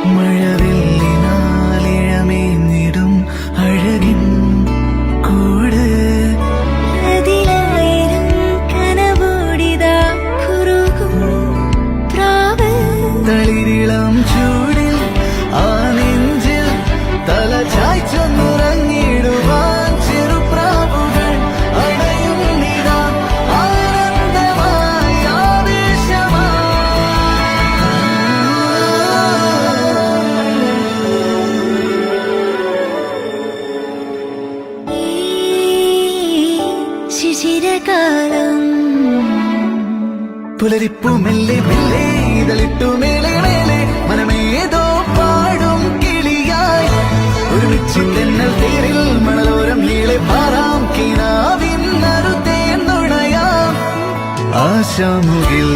മഴവില്ലിനാലിഴമേഞ്ഞിടും അഴകിൻ കൂട് അതിലായിരം കനവോടിതാ കുറുകും പ്രാവ് തളിരിളം ചൂടിൽ ആ നെഞ്ചിൽ തല ചായ്ച്ചൊന്നുറങ്ങിടുവാൻ ചെറുപ്രാവുകൾ അടയുന്നിതാ ആനന്ദമായി ഈ ശിശിരകാലം പുലരിപ്പു മെല്ലെ മെല്ലെ ഇതളിട്ടു മേലെ മേലെ മനമേതോ പാടും കിളിയായി ഒരുമിച്ച് തെന്നൽ തേരിൽ മണലോരം നീളെ പാറാം കിനാവിൻ നറുതേൻ നുണയാം ആശാമുകിൽ